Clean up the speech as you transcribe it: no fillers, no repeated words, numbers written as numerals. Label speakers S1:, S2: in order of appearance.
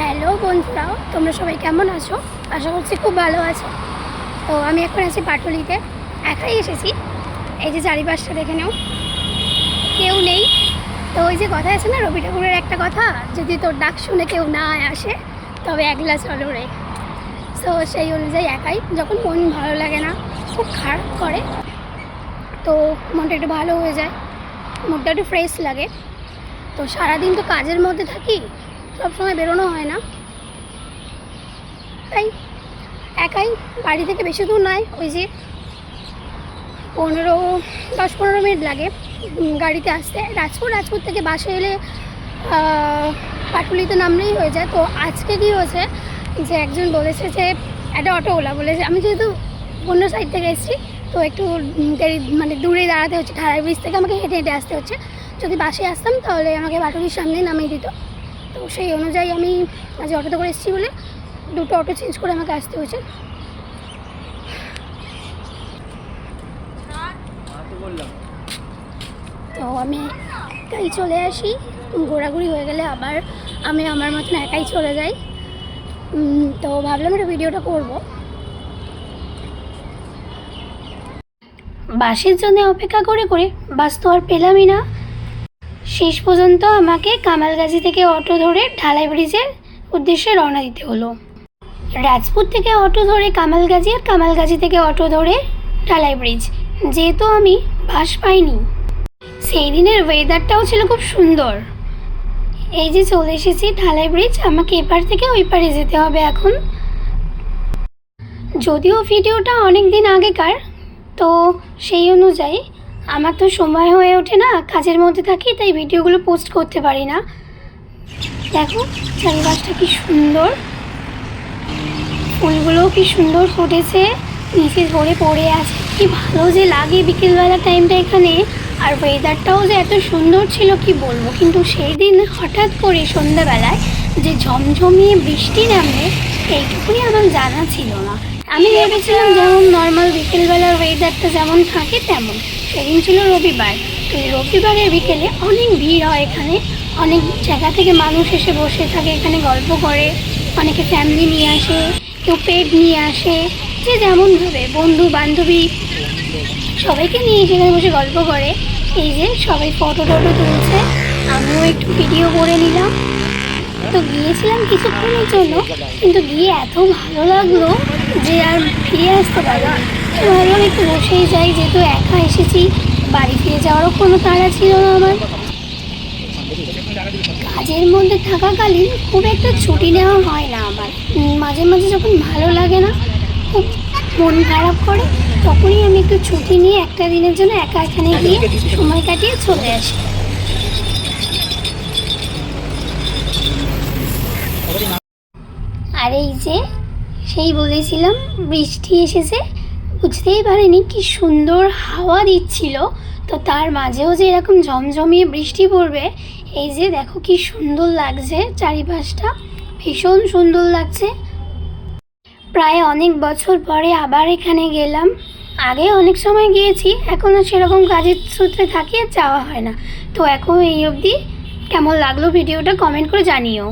S1: Hello বন্ধুরা, তোমরা সবাই কেমন আছো? আশা করছি খুব ভালো আছো। তো আমি এখন আছি পাটুলিতে, একাই এসেছি। এই যে চারিপাশটা দেখে নাও, কেউ নেই। তো ওই যে কথা আছে না, রবি ঠাকুরের একটা কথা, যদি তোর ডাক শুনে কেউ না আসে তবে একলা চলো রে। তো সেই অনুযায়ী একাই, যখন মন ভালো লাগে না, খুব খারাপ করে, তো মনটা একটু ভালো হয়ে যায়, মুডটা একটু ফ্রেশ লাগে। তো সারাদিন তো কাজের মধ্যে থাকি, সবসময় বেরোনো হয় না, তাই একাই। বাড়ি থেকে বেশি দূর নয়, ওই যে 10-15 মিনিট লাগে গাড়িতে আসতে। রাজপুর থেকে বাসে এলে পাটুলিতে নামলেই হয়ে যায়। তো আজকে কী হয়েছে যে একজন বলেছে যে একটা অটোওয়ালা বলেছে, আমি যেহেতু অন্য সাইড থেকে এসেছি, তো একটু দূরে দাঁড়াতে হচ্ছে, ঢালাই ব্রিজ থেকে আমাকে হেঁটে হেঁটে আসতে হচ্ছে। যদি বাসে আসতাম তাহলে আমাকে পাটুলির সামনে নামিয়ে দিত। তো সেই অনুযায়ী আমি আজ অটোতে করে এসেছি বলে দুটো অটো চেঞ্জ করে আমাকে আসতে হয়েছে। তো আমি একাই চলে আসি, ঘোরাঘুরি হয়ে গেলে আবার আমি আমার মতন একাই চলে যাই। তো ভাবলাম একটা ভিডিওটা করব। বাসের জন্য অপেক্ষা করে করে বাস তো আর পেলামই না। শেষ পর্যন্ত আমাকে কামালগাজী থেকে অটো ধরে ঢালাই ব্রিজের উদ্দেশ্যে রওনা দিতে হলো। রাজপুর থেকে অটো ধরে কামালগাজী, আর কামালগাজী থেকে অটো ধরে ঢালাই ব্রিজ। যেহেতু আমি বাস পাইনি, সেই দিনের ওয়েদারটাও ছিল খুব সুন্দর। এই যে চলে এসেছি ঢালাই ব্রিজ, আমাকে এপার থেকে ওই পারে যেতে হবে এখন। যদিও ভিডিওটা অনেক দিন আগেকার, তো সেই অনুযায়ী আমার তো সময় হয়ে ওঠে না, কাজের মধ্যে থাকি, তাই ভিডিওগুলো পোস্ট করতে পারি না। দেখো চারিপাশটা কি সুন্দর, ফুলগুলোও কি সুন্দর ফুটেছে, নিচে ধরে পড়ে আছে, কি ভালো যে লাগে বিকেলবেলা টাইমটা এখানে। আর ওয়েদারটাও যে এত সুন্দর ছিল কি বলবো। কিন্তু সেই দিন হঠাৎ করে সন্ধ্যাবেলায় যে ঝমঝমিয়ে বৃষ্টি নামবে, এইটুকুই আমার জানা ছিল না। আমি ভেবেছিলাম যেমন নর্মাল বিকেলবেলার ওয়েদারটা যেমন থাকে তেমন। সেদিন ছিল রবিবার, তো এই রবিবারের বিকেলে অনেক ভিড় হয় এখানে, অনেক জায়গা থেকে মানুষ এসে বসে থাকে এখানে, গল্প করে, অনেকে ফ্যামিলি নিয়ে আসে, কেউ পেট নিয়ে আসে, যে যেমনভাবে বন্ধু বান্ধবী সবাইকে নিয়ে সেখানে বসে গল্প করে। এই যে সবাই ফটো তুলছে, আমিও একটু ভিডিও করে নিলাম। তো গিয়েছিলাম কিছুক্ষণের জন্য, কিন্তু গিয়ে এত ভালো লাগলো যে আর ফিরে আসতে পারলাম। তো ভাবলাম একটু বসেই যাই, যেহেতু একা এসেছি, বাড়ি ফিরে যাওয়ারও কোনো তাড়া ছিল না আমার। কাজের মধ্যে থাকাকালীন খুব একটা ছুটি নেওয়া হয় না আমার। মাঝে মাঝে যখন ভালো লাগে না, খুব মন খারাপ করে, তখনই আমি একটু ছুটি নিয়ে একটা দিনের জন্য একা এখানে গিয়ে সময় কাটিয়ে চলে আসি। আর এই যে সেই বলেছিলাম বৃষ্টি এসেছে, বুঝতেই পারিনি কি সুন্দর হাওয়া দিচ্ছিল। তো তার মাঝেও যে এরকম ঝমঝমিয়ে বৃষ্টি পড়বে, এই যে দেখো কি সুন্দর লাগছে চারিপাশটা, ভীষণ সুন্দর লাগছে। প্রায় অনেক বছর পরে আবার এখানে গেলাম। আগে অনেক সময় গিয়েছি, এখন আর সেরকম কাজের সূত্রে থাকি, আর যাওয়া হয় না। তো এখন এই অবধি কেমন লাগলো ভিডিওটা কমেন্ট করে জানিও।